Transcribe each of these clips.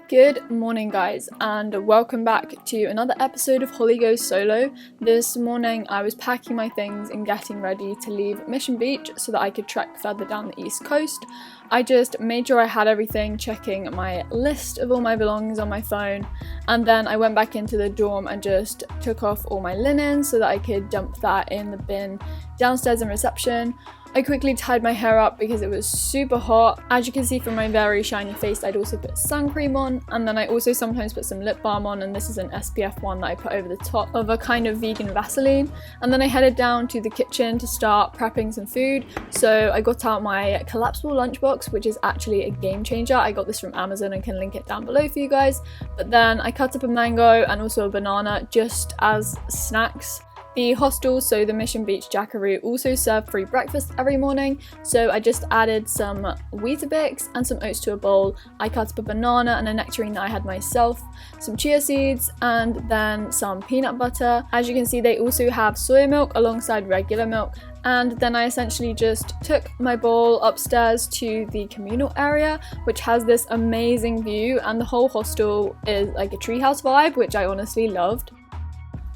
Good morning guys, and welcome back to another episode of Holly Goes Solo. This morning I was packing my things and getting ready to leave Mission Beach so that I could trek further down the east coast. I just made sure I had everything, checking my list of all my belongings on my phone, and then I went back into the dorm and just took off all my linen so that I could dump that in the bin downstairs in reception. I quickly tied my hair up because it was super hot. As you can see from my very shiny face, I'd also put sun cream on, and then I also sometimes put some lip balm on, and this is an SPF one that I put over the top of a kind of vegan Vaseline. And then I headed down to the kitchen to start prepping some food. So I got out my collapsible lunchbox, which is actually a game changer. I got this from Amazon and can link it down below for you guys. But then I cut up a mango and also a banana just as snacks. The hostel, so the Mission Beach Jackaroo, also served free breakfast every morning, so I just added some Weetabix and some oats to a bowl. I cut up a banana and a nectarine that I had myself, some chia seeds, and then some peanut butter. As you can see, they also have soy milk alongside regular milk. And then I essentially just took my bowl upstairs to the communal area, which has this amazing view, and the whole hostel is like a treehouse vibe, which I honestly loved.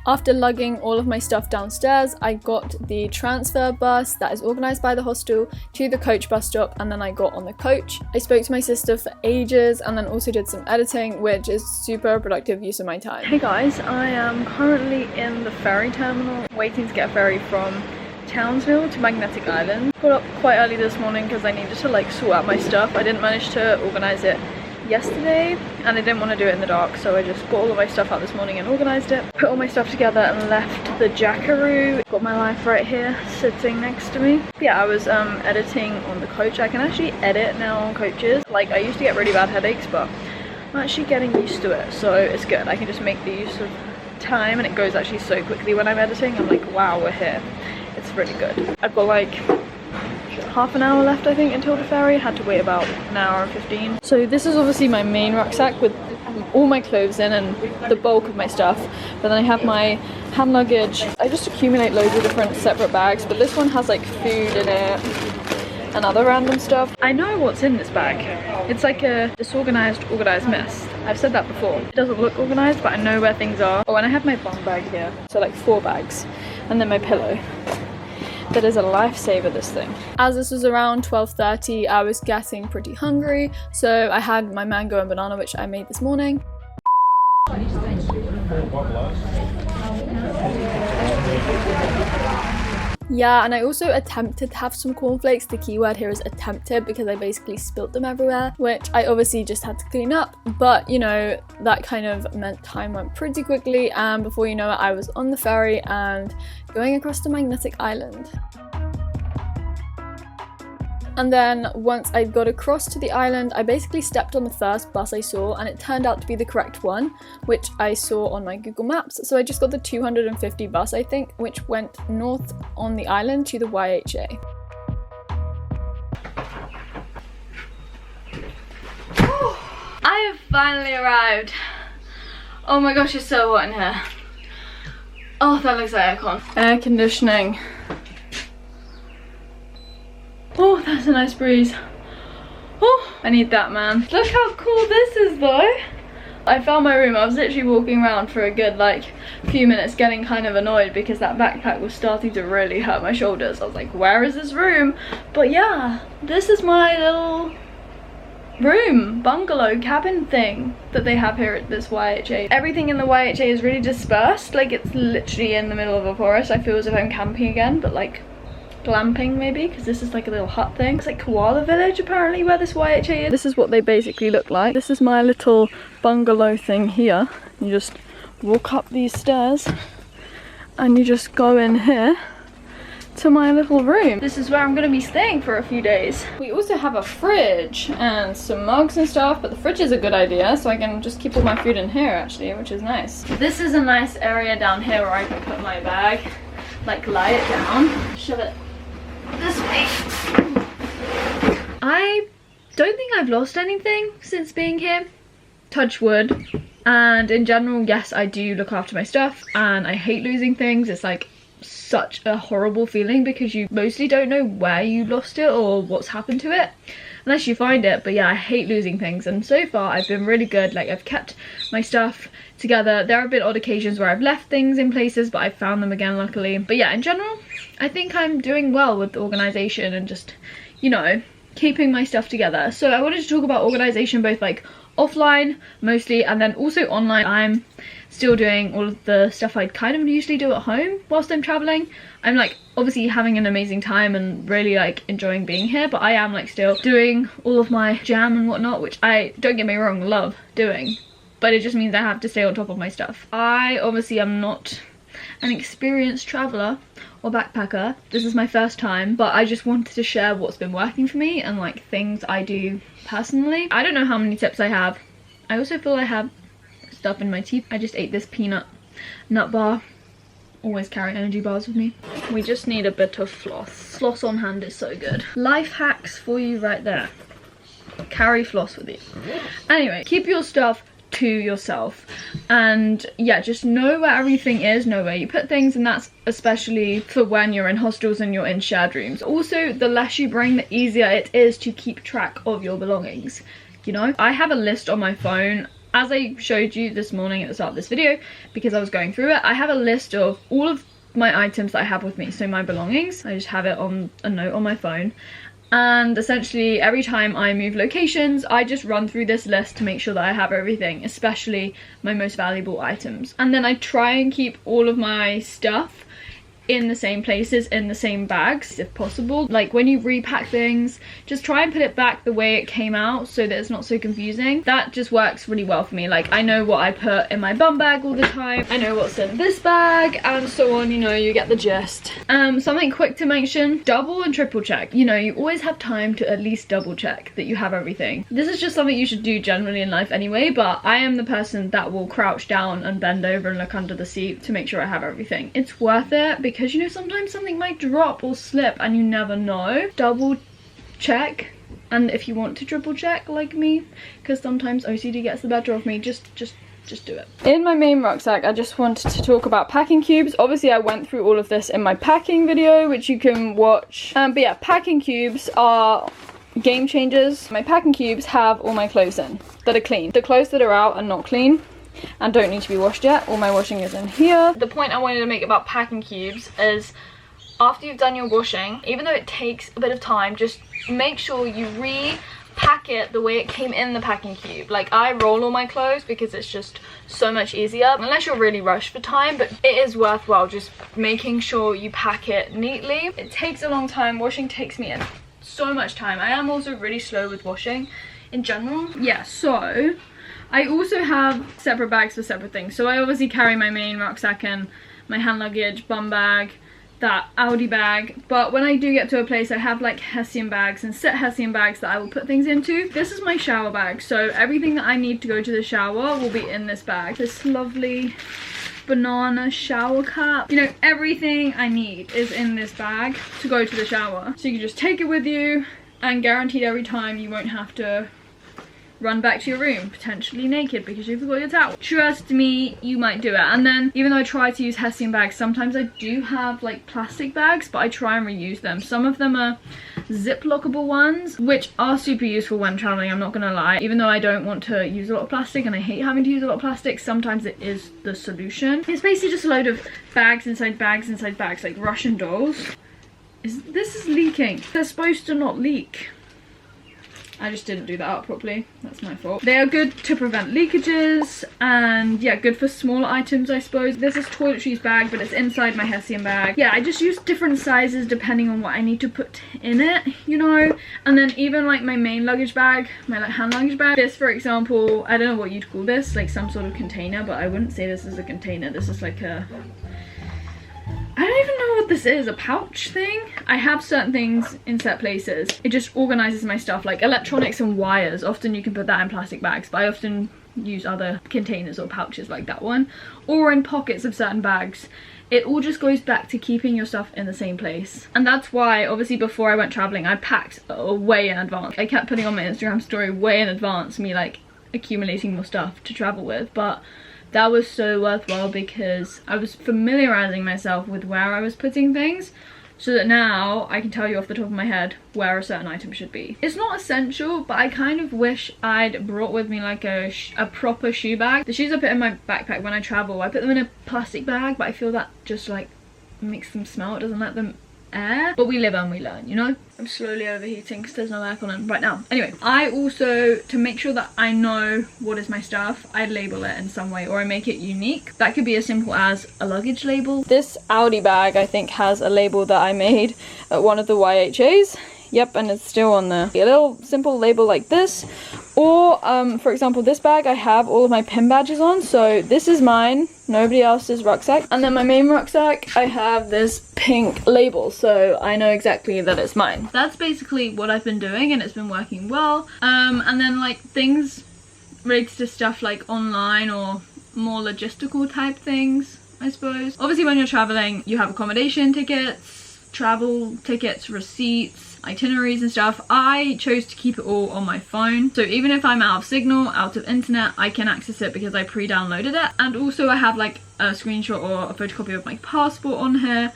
After lugging all of my stuff downstairs, I got the transfer bus that is organised by the hostel to the coach bus stop, and then I got on the coach. I spoke to my sister for ages and then also did some editing, which is super productive use of my time. Hey guys, I am currently in the ferry terminal, waiting to get a ferry from Townsville to Magnetic Island. Got up quite early this morning because I needed to sort out my stuff. I didn't manage to organise it yesterday and I didn't want to do it in the dark, so I just got all of my stuff out this morning and organised it, put all my stuff together and left the Jackaroo. Got my life right here sitting next to me. Yeah, I was editing on the coach. I can actually edit now on coaches. I used to get really bad headaches, but I'm actually getting used to it, so it's good. I can just make the use of time and it goes actually so quickly when I'm editing. I'm like, wow, we're here. It's really good. I've got half an hour left I think until the ferry. Had to wait about an hour and 15. So this is obviously my main rucksack with all my clothes in and the bulk of my stuff, but then I have my hand luggage. I just accumulate loads of different separate bags, but this one has food in it and other random stuff. I know what's in this bag. It's like a disorganized organized mess. I've said that before. It doesn't look organized, but I know where things are. Oh, and I have my bum bag here, so 4 bags, and then my pillow. That is a lifesaver, this thing. As this was around 12:30, I was getting pretty hungry, so I had my mango and banana, which I made this morning. Yeah, and I also attempted to have some cornflakes. The key word here is attempted because I basically spilt them everywhere, which I obviously just had to clean up. But, you know, that kind of meant time went pretty quickly, and before you know it, I was on the ferry and going across to Magnetic Island. And then once I got across to the island, I basically stepped on the first bus I saw, and it turned out to be the correct one, which I saw on my Google Maps. So I just got the 250 bus, I think, which went north on the island to the YHA. I have finally arrived. Oh my gosh, it's so hot in here. Oh, that looks like aircon. Air conditioning. Oh, that's a nice breeze. Oh, I need that, man. Look how cool this is though. I found my room. I was literally walking around for a good few minutes getting kind of annoyed because that backpack was starting to really hurt my shoulders. I was like, where is this room? But yeah, this is my little room, bungalow, cabin thing that they have here at this YHA. Everything in the YHA is really dispersed. It's literally in the middle of a forest. I feel as if I'm camping again, but glamping maybe, because this is a little hut thing. It's Koala Village apparently where this YHA is. This is what they basically look like. This is my little bungalow thing here. You just walk up these stairs and you just go in here to my little room. This is where I'm gonna be staying for a few days. We also have a fridge and some mugs and stuff, but the fridge is a good idea, so I can just keep all my food in here actually, which is nice. This is a nice area down here where I can put my bag, lie it down, shove it this way. I don't think I've lost anything since being here, touch wood. And in general, yes, I do look after my stuff and I hate losing things. It's such a horrible feeling because you mostly don't know where you lost it or what's happened to it. unless you find it. But yeah, I hate losing things, and so far I've been really good. Like, I've kept my stuff together. There have been odd occasions where I've left things in places, but I've found them again, luckily. But yeah, in general, I think I'm doing well with the organisation and just, you know, keeping my stuff together. So I wanted to talk about organisation both like offline mostly, and then also online. I'm still doing all of the stuff I'd kind of usually do at home whilst I'm traveling. I'm like obviously having an amazing time and really like enjoying being here, but I am like still doing all of my jam and whatnot, which I, don't get me wrong, love doing, but it just means I have to stay on top of my stuff. I obviously am not an experienced traveler or backpacker. This is my first time, but I just wanted to share what's been working for me and like things I do personally. I don't know how many tips I have. I also feel I have stuff in my teeth. I just ate this peanut nut bar. Always carry energy bars with me. We just need a bit of floss. Floss on hand is so good. Life hacks for you right there. Carry floss with you. Anyway, keep your stuff to yourself, and yeah, just know where everything is, know where you put things, and that's especially for when you're in hostels and you're in shared rooms. Also, the less you bring, the easier it is to keep track of your belongings. You know, I have a list on my phone, as I showed you this morning at the start of this video, because I was going through it. I have a list of all of my items that I have with me, so my belongings. I just have it on a note on my phone, and essentially every time I move locations, I just run through this list to make sure that I have everything, especially my most valuable items. And then I try and keep all of my stuff in the same places, in the same bags if possible. Like when you repack things, just try and put it back the way it came out so that it's not so confusing. That just works really well for me. Like, I know what I put in my bum bag all the time, I know what's in this bag, and so on. You know, you get the gist. Something quick to mention, double and triple check. You know, you always have time to at least double check that you have everything. This is just something you should do generally in life anyway, but I am the person that will crouch down and bend over and look under the seat to make sure I have everything. It's worth it, because you know, sometimes something might drop or slip and you never know. Double check, and if you want to triple check like me, because sometimes OCD gets the better of me, just do it. In my main rucksack, I just wanted to talk about packing cubes. Obviously I went through all of this in my packing video, which you can watch, but yeah, packing cubes are game changers. My packing cubes have all my clothes in that are clean. The clothes that are out are not clean and don't need to be washed yet. All my washing is in here. The point I wanted to make about packing cubes is, after you've done your washing, even though it takes a bit of time, just make sure you repack it the way it came in the packing cube. Like, I roll all my clothes because it's just so much easier, unless you're really rushed for time, but it is worthwhile just making sure you pack it neatly. It takes a long time. Washing takes me so much time. I am also really slow with washing in general. Yeah, so I also have separate bags for separate things. So I obviously carry my main rucksack and my hand luggage, bum bag, that Audi bag. But when I do get to a place, I have like Hessian bags and set Hessian bags that I will put things into. This is my shower bag. So everything that I need to go to the shower will be in this bag. This lovely banana shower cap. You know, everything I need is in this bag to go to the shower. So you can just take it with you, and guaranteed every time you won't have to run back to your room potentially naked because you forgot your towel. Trust me, you might do it. And then, even though I try to use Hessian bags, sometimes I do have like plastic bags, but I try and reuse them. Some of them are zip-lockable ones, which are super useful when traveling, I'm not gonna lie. Even though I don't want to use a lot of plastic and I hate having to use a lot of plastic, sometimes it is the solution. It's basically just a load of bags inside bags inside bags, like Russian dolls. This is leaking. They're supposed to not leak. I just didn't do that up properly. That's my fault. They are good to prevent leakages, and yeah, good for smaller items, I suppose. This is toiletries bag, but it's inside my Hessian bag. Yeah, I just use different sizes depending on what I need to put in it, you know. And then even like my main luggage bag, my like hand luggage bag. This, for example, I don't know what you'd call this, like some sort of container, but I wouldn't say this is a container. This is like a, I don't even know what this is, a pouch thing? I have certain things in set places. It just organizes my stuff, like electronics and wires. Often you can put that in plastic bags, but I often use other containers or pouches like that one, or in pockets of certain bags. It all just goes back to keeping your stuff in the same place. And that's why, obviously, before I went traveling, I packed way in advance. I kept putting on my Instagram story way in advance, me like accumulating more stuff to travel with, but that was so worthwhile because I was familiarizing myself with where I was putting things so that now I can tell you off the top of my head where a certain item should be. It's not essential, but I kind of wish I'd brought with me like a proper shoe bag. The shoes I put in my backpack when I travel, I put them in a plastic bag, but I feel that just like makes them smell. It doesn't let them air. But we live and we learn, you know? I'm slowly overheating because there's no aircon on right now. Anyway, I also, to make sure that I know what is my stuff, I label it in some way, or I make it unique. That could be as simple as a luggage label. This Audi bag, I think, has a label that I made at one of the YHAs. Yep, and it's still on there. A little simple label like this. Or, for example, this bag, I have all of my pin badges on. So this is mine, nobody else's rucksack. And then my main rucksack, I have this pink label. So I know exactly that it's mine. That's basically what I've been doing, and it's been working well. And then like things related to stuff like online or more logistical type things, I suppose. Obviously when you're traveling, you have accommodation tickets, travel tickets, receipts, itineraries and stuff. I chose to keep it all on my phone, so even if I'm out of signal, out of internet, I can access it because I pre-downloaded it. And also I have like a screenshot or a photocopy of my passport on here,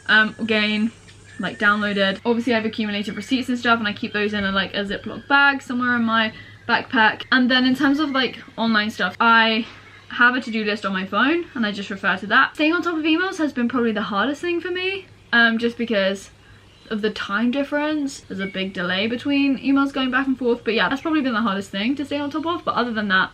again like downloaded. Obviously I've accumulated receipts and stuff, and I keep those in like a Ziploc bag somewhere in my backpack. And then in terms of like online stuff, I have a to-do list on my phone and I just refer to that. Staying on top of emails has been probably the hardest thing for me, just because of the time difference. There's a big delay between emails going back and forth. But yeah, that's probably been the hardest thing to stay on top of. But other than that,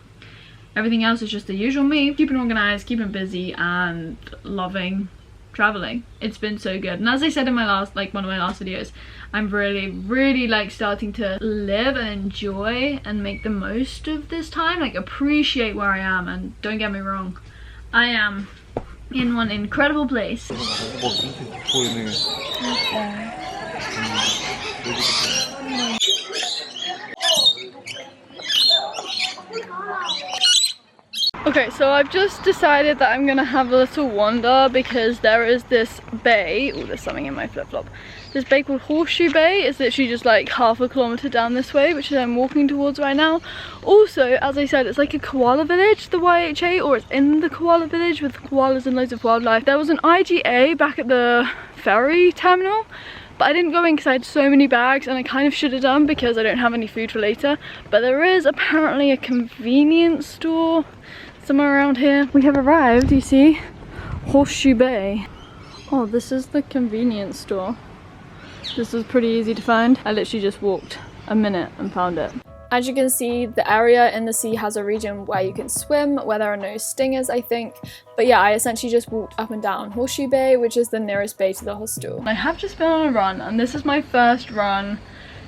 everything else is just the usual me, keeping organized, keeping busy, and loving traveling. It's been so good. And as I said in my last, like one of my last videos, I'm really like starting to live and enjoy and make the most of this time, like appreciate where I am. And don't get me wrong, I am in one incredible place. Okay, so I've just decided that I'm gonna have a little wander because there is this bay. Oh, there's something in my flip-flop. This bay called Horseshoe Bay. It's literally just like half a kilometre down this way, which is I'm walking towards right now. Also, as I said, it's like a koala village, the YHA, or it's in the koala village with koalas and loads of wildlife. There was an IGA back at the ferry terminal, but I didn't go in because I had so many bags, and I kind of should have done because I don't have any food for later. But there is apparently a convenience store somewhere around here. We have arrived, you see, Horseshoe Bay. Oh, this is the convenience store. This was pretty easy to find. I literally just walked a minute and found it. As you can see, the area in the sea has a region where you can swim, where there are no stingers, I think. But yeah, I essentially just walked up and down Horseshoe Bay, which is the nearest bay to the hostel. I have just been on a run, and this is my first run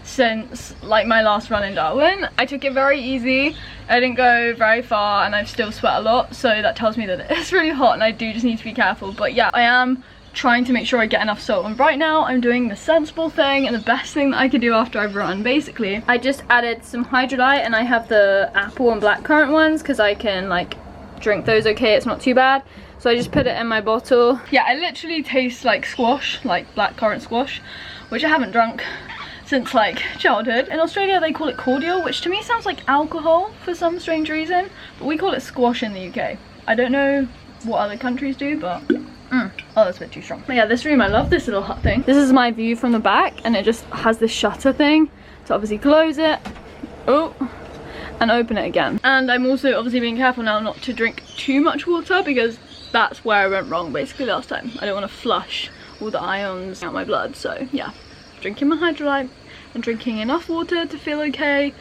since like my last run in Darwin. I took it very easy. I didn't go very far, and I've still sweat a lot, so that tells me that it's really hot and I do just need to be careful. But yeah, I am trying to make sure I get enough salt, and right now I'm doing the sensible thing and the best thing that I could do after I've run. Basically, I just added some hydrolyte, and I have the apple and blackcurrant ones because I can like drink those okay, it's not too bad. So I just put it in my bottle. Yeah, it literally tastes like squash, like blackcurrant squash, which I haven't drunk since like childhood. In Australia they call it cordial, which to me sounds like alcohol for some strange reason, but we call it squash in the UK. I don't know what other countries do, but oh, that's a bit too strong. But yeah, this room, I love this little hut thing. This is my view from the back, and it just has this shutter thing, so obviously close it, oh, and open it again. And I'm also obviously being careful now not to drink too much water, because that's where I went wrong basically last time. I don't want to flush all the ions out my blood, so yeah, drinking my hydrolyte and drinking enough water to feel okay,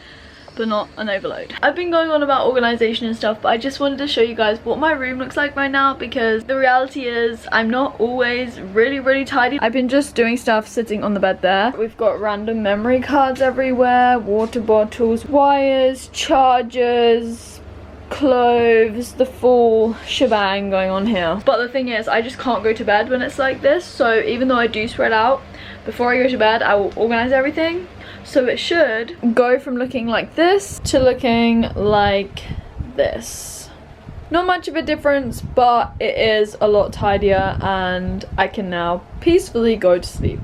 but not an overload. I've been going on about organisation and stuff, but I just wanted to show you guys what my room looks like right now, because the reality is I'm not always really tidy. I've been just doing stuff sitting on the bed there. We've got random memory cards everywhere, water bottles, wires, chargers, clothes, the full shebang going on here. But the thing is, I just can't go to bed when it's like this, so even though I do spread out, before I go to bed I will organise everything. So it should go from looking like this to looking like this. Not much of a difference, but it is a lot tidier, and I can now peacefully go to sleep.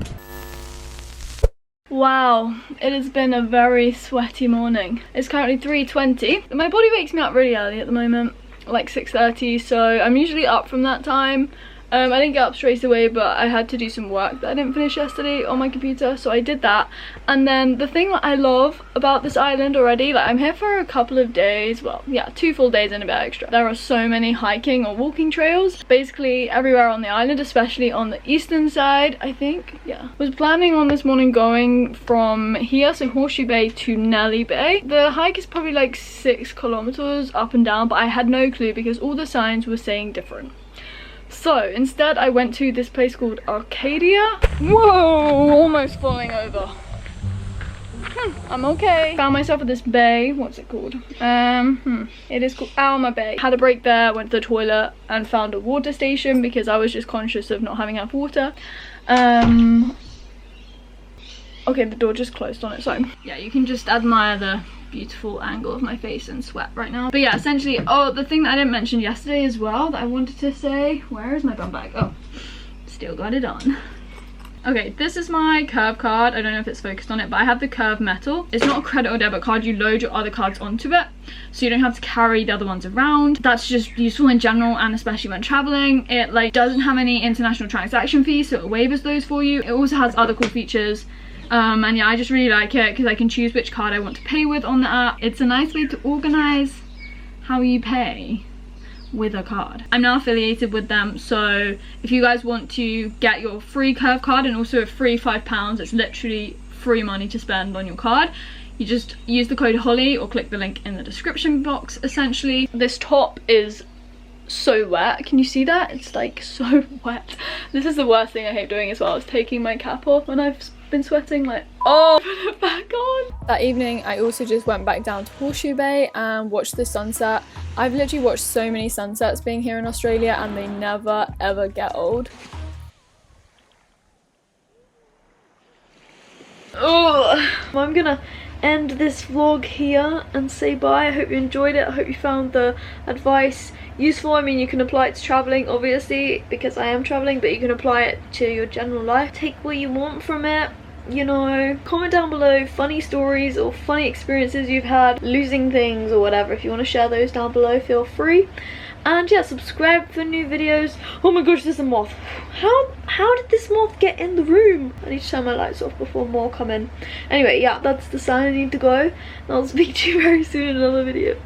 Wow, it has been a very sweaty morning. It's currently 3:20. My body wakes me up really early at the moment, like 6:30, so I'm usually up from that time. I didn't get up straight away, but I had to do some work that I didn't finish yesterday on my computer, so I did that. And then the thing that I love about this island already, like I'm here for a couple of days, well yeah, 2 full days and a bit extra. There are so many hiking or walking trails basically everywhere on the island, especially on the eastern side, I think. Yeah, was planning on this morning going from here, so Horseshoe Bay to Nelly Bay. The hike is probably like 6 kilometers up and down, but I had no clue because all the signs were saying different. So instead I went to this place called Arcadia. Whoa, almost falling over. I'm okay. Found myself at this bay. What's it called? It is called Alma Bay. Had a break there, went to the toilet and found a water station because I was just conscious of not having enough water. Okay, the door just closed on its own. Yeah, you can just admire the beautiful angle of my face and sweat right now. But yeah, essentially, oh, the thing that I didn't mention yesterday as well that I wanted to say, where is my bum bag? Oh, still got it on. Okay, this is my curve card. I don't know if it's focused on it, but I have the curve metal. It's not a credit or debit card. You load your other cards onto it, so you don't have to carry the other ones around. That's just useful in general, and especially when traveling. It like doesn't have any international transaction fees, so it waivers those for you. It also has other cool features. And yeah, I just really like it because I can choose which card I want to pay with on the app. It's a nice way to organize how you pay with a card. I'm now affiliated with them, so if you guys want to get your free curve card and also a free £5, it's literally free money to spend on your card. You just use the code HOLLY or click the link in the description box. Essentially, this top is so wet. Can you see that? It's like so wet. This is the worst thing I hate doing as well, is taking my cap off when I've been sweating, like, oh, put it back on. That evening I also just went back down to Horseshoe Bay and watched the sunset. I've literally watched so many sunsets being here in Australia and they never ever get old. Oh, I'm gonna end this vlog here and say bye. I hope you enjoyed it. I hope you found the advice useful. I mean, you can apply it to traveling, obviously, because I am traveling, but you can apply it to your general life. Take what you want from it, you know. Comment down below funny stories or funny experiences you've had losing things or whatever. If you want to share those down below, feel free. And yeah, subscribe for new videos. Oh my gosh, there's a moth. How did this moth get in the room? I need to turn my lights off before more come in. Anyway, yeah, that's the sign. I need to go. And I'll speak to you very soon in another video.